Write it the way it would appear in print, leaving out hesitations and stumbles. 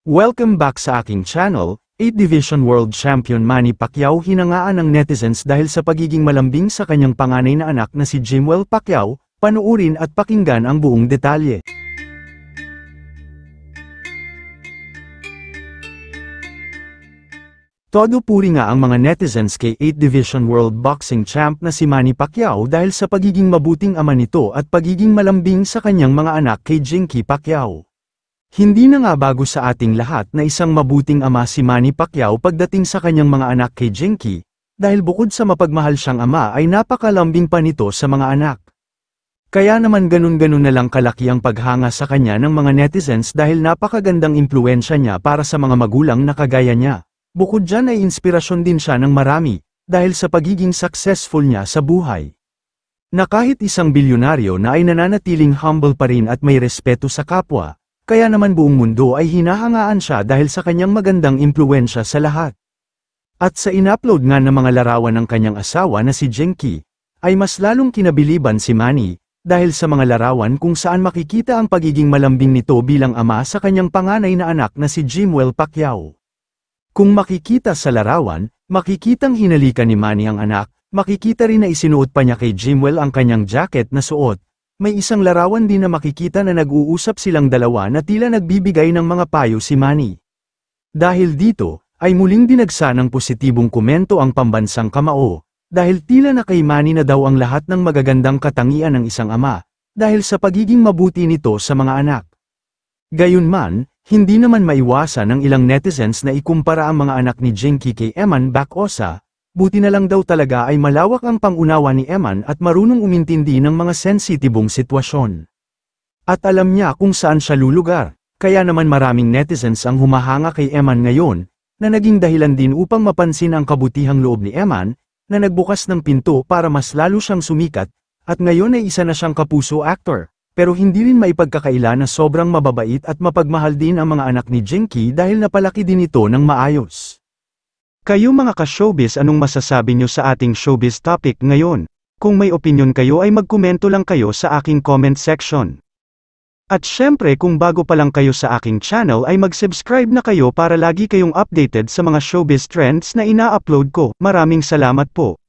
Welcome back sa aking channel. 8 Division World Champion Manny Pacquiao hinangaan ng netizens dahil sa pagiging malambing sa kanyang panganay na anak na si Jimwell Pacquiao. Panuurin at pakinggan ang buong detalye. Todo puri nga ang mga netizens kay 8 Division World Boxing Champ na si Manny Pacquiao dahil sa pagiging mabuting ama nito at pagiging malambing sa kanyang mga anak kay Jinky Pacquiao. Hindi na nga bago sa ating lahat na isang mabuting ama si Manny Pacquiao pagdating sa kanyang mga anak kay Jinky, dahil bukod sa mapagmahal siyang ama ay napakalambing pa nito sa mga anak. Kaya naman ganun-ganun na lang kalaki ang paghanga sa kanya ng mga netizens dahil napakagandang impluwensya niya para sa mga magulang na kagaya niya. Bukod dyan ay inspirasyon din siya ng marami, dahil sa pagiging successful niya sa buhay. Na kahit isang bilyonaryo na ay nananatiling humble pa rin at may respeto sa kapwa, kaya naman buong mundo ay hinahangaan siya dahil sa kanyang magandang impluwensya sa lahat. At sa in-upload nga ng mga larawan ng kanyang asawa na si Jinky, ay mas lalong kinabiliban si Manny, dahil sa mga larawan kung saan makikita ang pagiging malambing nito bilang ama sa kanyang panganay na anak na si Jimwell Pacquiao. Kung makikita sa larawan, makikitang hinalikan ni Manny ang anak, makikita rin na isinuot pa niya kay Jimwell ang kanyang jacket na suot. May isang larawan din na makikita na nag-uusap silang dalawa na tila nagbibigay ng mga payo si Manny. Dahil dito, ay muling dinagsa ng positibong komento ang pambansang kamao, dahil tila na kay Manny na daw ang lahat ng magagandang katangian ng isang ama, dahil sa pagiging mabuti nito sa mga anak. Gayunman, hindi naman maiwasan ng ilang netizens na ikumpara ang mga anak ni Jinky kay Eman Bacosa. Buti na lang daw talaga ay malawak ang pangunawa ni Eman at marunong umintindi ng mga sensitibong sitwasyon. At alam niya kung saan siya lulugar, kaya naman maraming netizens ang humahanga kay Eman ngayon, na naging dahilan din upang mapansin ang kabutihang loob ni Eman, na nagbukas ng pinto para mas lalo siyang sumikat, at ngayon ay isa na siyang kapuso actor, pero hindi rin maipagkakaila na sobrang mababait at mapagmahal din ang mga anak ni Jinky dahil napalaki din ito ng maayos. Kayo mga ka-showbiz, anong masasabi nyo sa ating showbiz topic ngayon? Kung may opinion kayo ay magkomento lang kayo sa aking comment section. At syempre kung bago pa lang kayo sa aking channel ay mag-subscribe na kayo para lagi kayong updated sa mga showbiz trends na ina-upload ko. Maraming salamat po.